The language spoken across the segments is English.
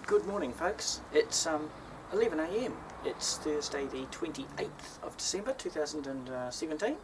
Good morning, folks. It's 11 AM. It's Thursday the 28th of December 2017. A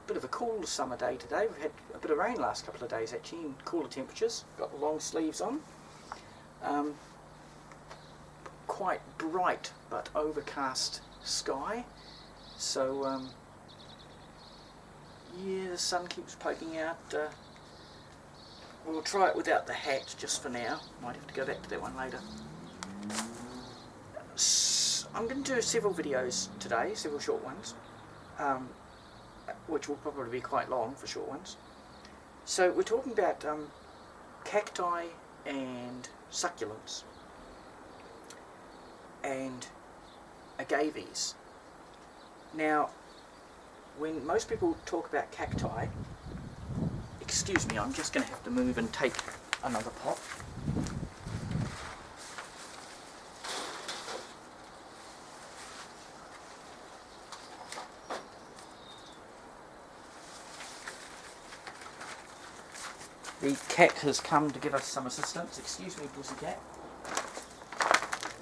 bit of a cool summer day today. We've had a bit of rain last couple of days actually, and cooler temperatures. Got long sleeves on. Quite bright but overcast sky. So yeah, the sun keeps poking out. We'll try it without the hat just for now. Might have to go back to that one later. I'm going to do several videos today, several short ones, which will probably be quite long for short ones. So we're talking about cacti and succulents and agaves. Now, when most people talk about cacti, excuse me, I'm just going to have to move and take another pot. The cat has come to give us some assistance. Excuse me, pussycat.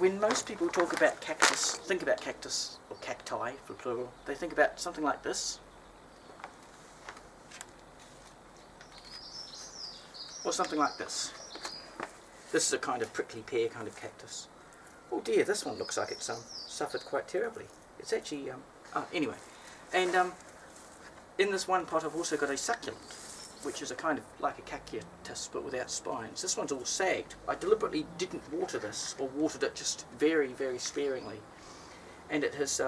When most people talk about cactus, think about cactus, or cacti for plural, they think about something like this. Or something like this. This is a kind of prickly pear kind of cactus. Oh dear, this one looks like it's suffered quite terribly. It's actually, anyway. And in this one pot I've also got a succulent, which is a kind of like a cactus but without spines. This one's all sagged. I deliberately didn't water this, or watered it just very, very sparingly. And it has,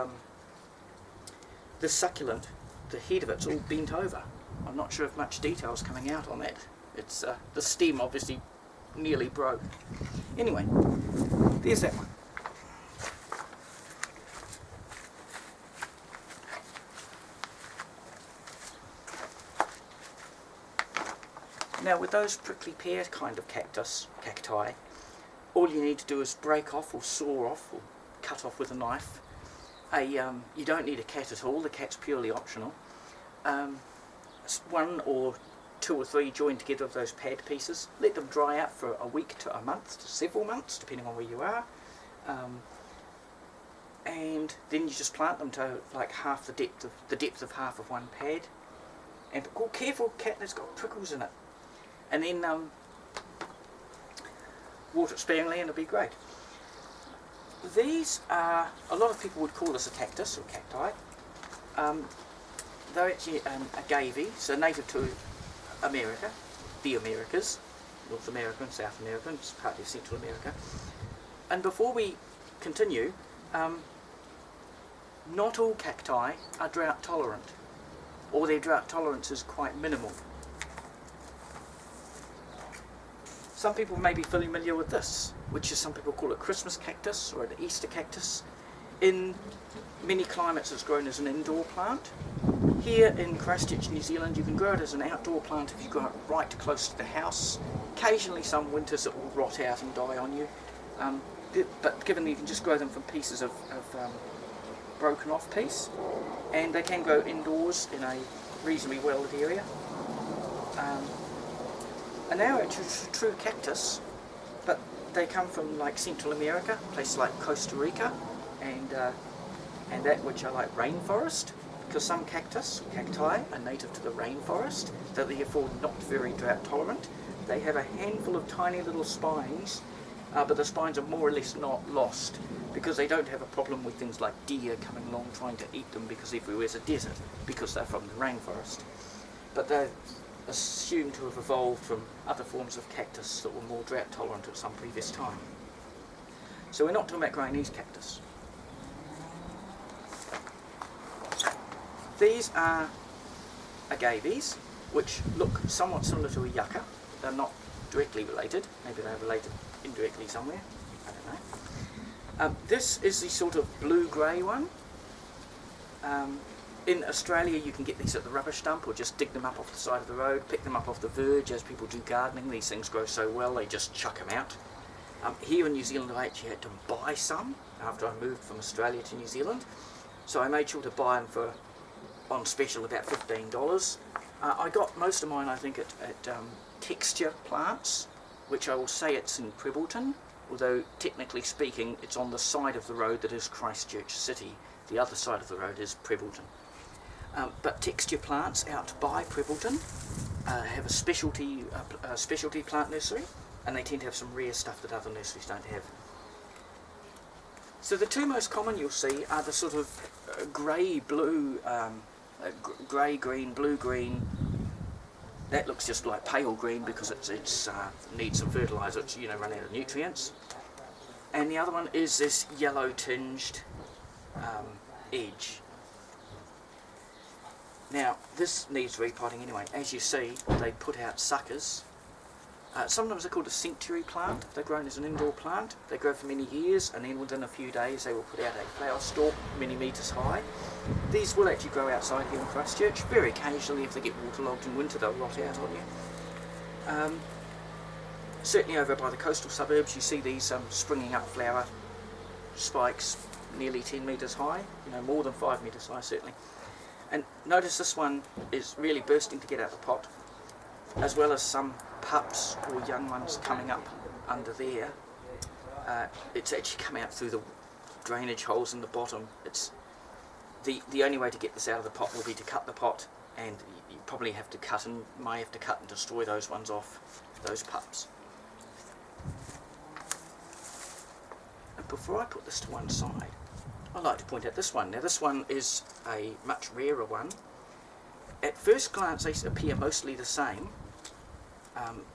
this succulent, the head of it's all bent over. I'm not sure if much detail's coming out on that. It's the stem obviously nearly broke. Anyway, there's that one. Now with those prickly pear kind of cacti, all you need to do is break off or saw off or cut off with a knife. You don't need a cat at all, the cat's purely optional. One or two or three joined together of those pad pieces. Let them dry out for a week to a month to several months, depending on where you are. And then you just plant them to like half the depth of half of one pad. And oh, careful, cat, that's got prickles in it. And then water it sparingly and it'll be great. These are, a lot of people would call this a cactus or cacti. They're actually an agave, so native to America, the Americas, North America and South America, and partly Central America. And before we continue, not all cacti are drought tolerant, or their drought tolerance is quite minimal. Some people may be familiar with this, which is, some people call it Christmas cactus or an Easter cactus. In many climates it's grown as an indoor plant. Here in Christchurch, New Zealand, you can grow it as an outdoor plant if you grow it right close to the house. Occasionally some winters it will rot out and die on you, but given that you can just grow them from pieces of broken off piece, and they can grow indoors in a reasonably well-lit area. And they are a true cactus, but they come from like Central America, places like Costa Rica, and that which are like rainforest, because some cacti are native to the rainforest, so therefore not very drought tolerant. They have a handful of tiny little spines, but the spines are more or less not lost, because they don't have a problem with things like deer coming along trying to eat them because everywhere's a desert, because they're from the rainforest. But they're assumed to have evolved from other forms of cactus that were more drought tolerant at some previous time. So we're not talking about growing these cactus. These are agaves, which look somewhat similar to a yucca. They're not directly related. Maybe they're related indirectly somewhere. I don't know. This is the sort of blue-grey one. In Australia you can get these at the rubbish dump, or just dig them up off the side of the road, pick them up off the verge as people do gardening. These things grow so well they just chuck them out. Here in New Zealand I actually had to buy some after I moved from Australia to New Zealand, so I made sure to buy them on special about $15. I got most of mine I think at Texture Plants, which I will say it's in Prebleton, although technically speaking it's on the side of the road that is Christchurch City. The other side of the road is Prebbleton. But texture plants out by Prebbleton have a specialty plant nursery, and they tend to have some rare stuff that other nurseries don't have. So the two most common you'll see are the sort of grey-blue, grey-green, blue-green. That looks just like pale green because it needs some fertiliser, it's run out of nutrients. And the other one is this yellow-tinged edge. Now, this needs repotting anyway. As you see, they put out suckers. Sometimes they're called a century plant. They're grown as an indoor plant. They grow for many years, and then within a few days they will put out a flower stalk many metres high. These will actually grow outside here in Christchurch. Very occasionally, if they get waterlogged in winter, they'll rot out on you. Certainly over by the coastal suburbs, you see these springing up flower spikes nearly 10 metres high, more than 5 metres high certainly. And notice this one is really bursting to get out of the pot, as well as some pups or young ones coming up under there. It's actually come out through the drainage holes in the bottom. It's the only way to get this out of the pot will be to cut the pot, and you probably have to cut and may have to cut and destroy those ones off, those pups. And before I put this to one side, I'd like to point out this one. Now this one is a much rarer one. At first glance they appear mostly the same.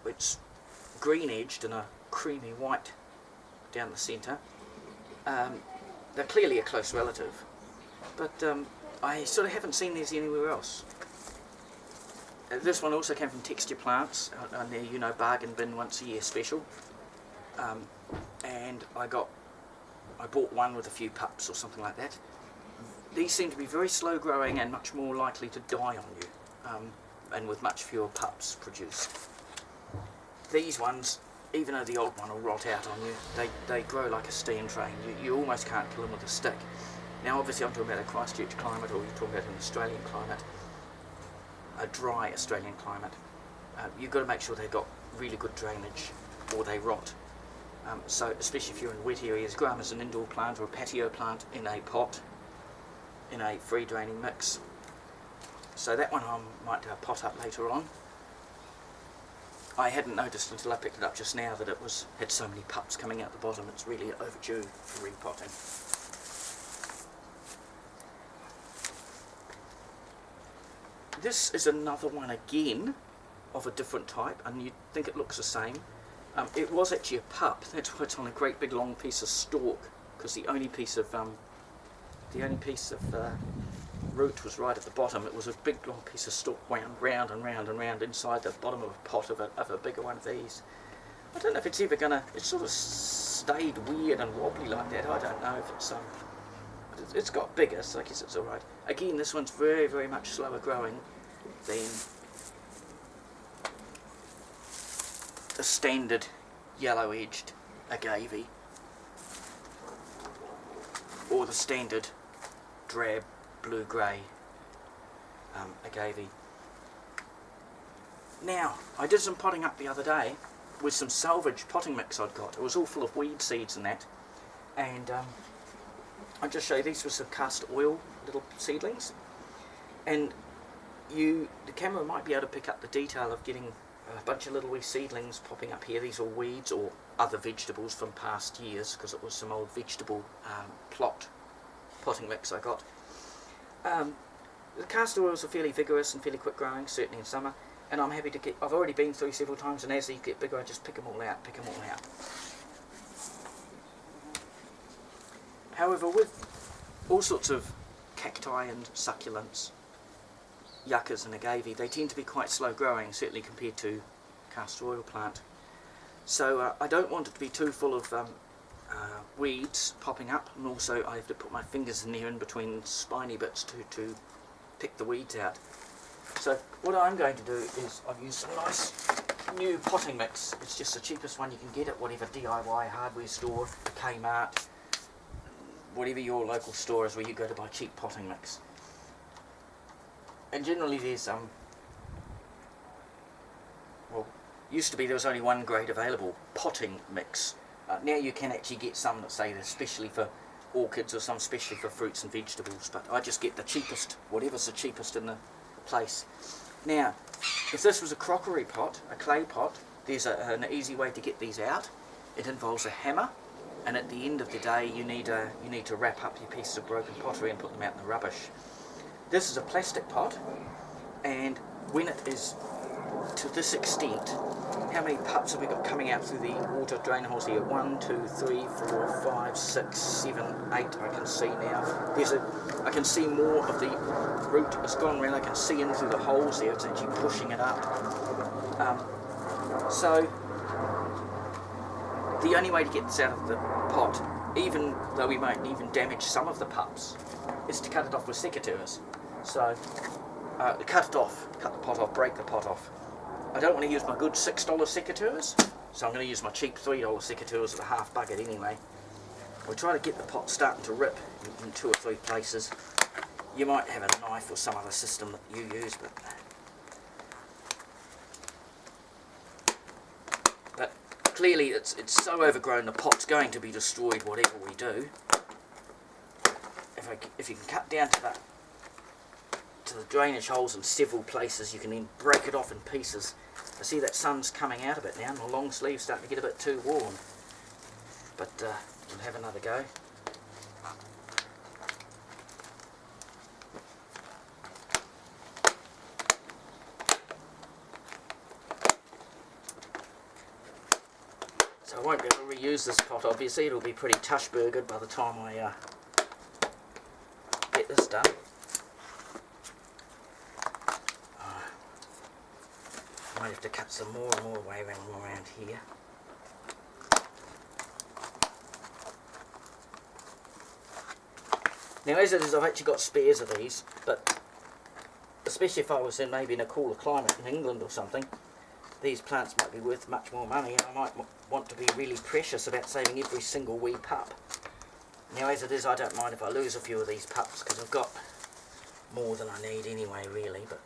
It's green edged and a creamy white down the centre. They're clearly a close relative, but I sort of haven't seen these anywhere else. This one also came from Texture Plants, on their bargain bin once a year special, and I bought one with a few pups or something like that. These seem to be very slow growing and much more likely to die on you, and with much fewer pups produced. These ones, even though the old one will rot out on you, they grow like a steam train. You almost can't kill them with a stick. Now obviously I'm talking about a Christchurch climate, or you're talking about an Australian climate, a dry Australian climate. You've got to make sure they've got really good drainage or they rot. So especially if you're in wet areas, grow them as an indoor plant or a patio plant in a pot, in a free draining mix. So that one I might pot up later on. I hadn't noticed until I picked it up just now that it had so many pups coming out the bottom. It's really overdue for repotting. This is another one again of a different type, and you'd think it looks the same. It was actually a pup. That's why it's on a great big long piece of stalk, because the only piece of root was right at the bottom. It was a big long piece of stalk wound round and round and round inside the bottom of a pot of a bigger one of these. I don't know if it's ever gonna. It's sort of stayed weird and wobbly like that. I don't know if it's got bigger, so I guess it's all right. Again, this one's very, very much slower growing than the standard yellow-edged Agave, or the standard drab blue-grey Agave. Now, I did some potting up the other day with some salvage potting mix I'd got. It was all full of weed seeds and that, and I'll just show you. These were some cast oil little seedlings, and the camera might be able to pick up the detail of getting a bunch of little wee seedlings popping up here. These are weeds or other vegetables from past years, because it was some old vegetable plot potting mix I got. The cast oils are fairly vigorous and fairly quick growing, certainly in summer, and I'm happy to get. I've already been through several times, and as they get bigger I just pick them all out. However, with all sorts of cacti and succulents, yuccas and agave, they tend to be quite slow growing, certainly compared to castor oil plant. So I don't want it to be too full of weeds popping up, and also I have to put my fingers in there in between spiny bits to pick the weeds out. So what I'm going to do is I've used some nice new potting mix. It's just the cheapest one you can get at whatever DIY hardware store, Kmart, whatever your local store is where you go to buy cheap potting mix. And generally there's well, used to be there was only one grade available, potting mix, Now you can actually get some that say they're specially for orchids or some specially for fruits and vegetables, but I just get the cheapest, whatever's the cheapest in the place. Now, if this was a crockery pot, a clay pot, there's an easy way to get these out. It involves a hammer, and at the end of the day you need to wrap up your pieces of broken pottery and put them out in the rubbish. This is a plastic pot, and when it is to this extent, how many pups have we got coming out through the water drain holes here? 1, 2, 3, 4, 5, 6, 7, 8. I can see now. I can see more of the root has gone around. I can see in through the holes there. It's actually pushing it up. So the only way to get this out of the pot, even though we might even damage some of the pups, is to cut it off with secateurs. So cut the pot off, break the pot off. I don't want to use my good $6 secateurs, so I'm going to use my cheap $3 secateurs at a half bucket anyway. We'll try to get the pot starting to rip in 2 or 3 places. You might have a knife or some other system that you use, but clearly it's so overgrown the pot's going to be destroyed whatever we do. If you can cut down to the drainage holes in several places, you can then break it off in pieces. I see that sun's coming out a bit now and the long sleeve's starting to get a bit too warm, but we'll have another go. So I won't be able to reuse this pot, obviously. It'll be pretty tush-burgered by the time I get this done. I might have to cut some more and more way around here. Now as it is, I've actually got spares of these, but especially if I was maybe in a cooler climate in England or something, these plants might be worth much more money, and I might want to be really precious about saving every single wee pup. Now as it is, I don't mind if I lose a few of these pups, because I've got more than I need anyway really, but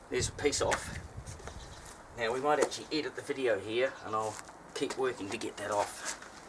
there's a piece off. Now we might actually edit the video here and I'll keep working to get that off.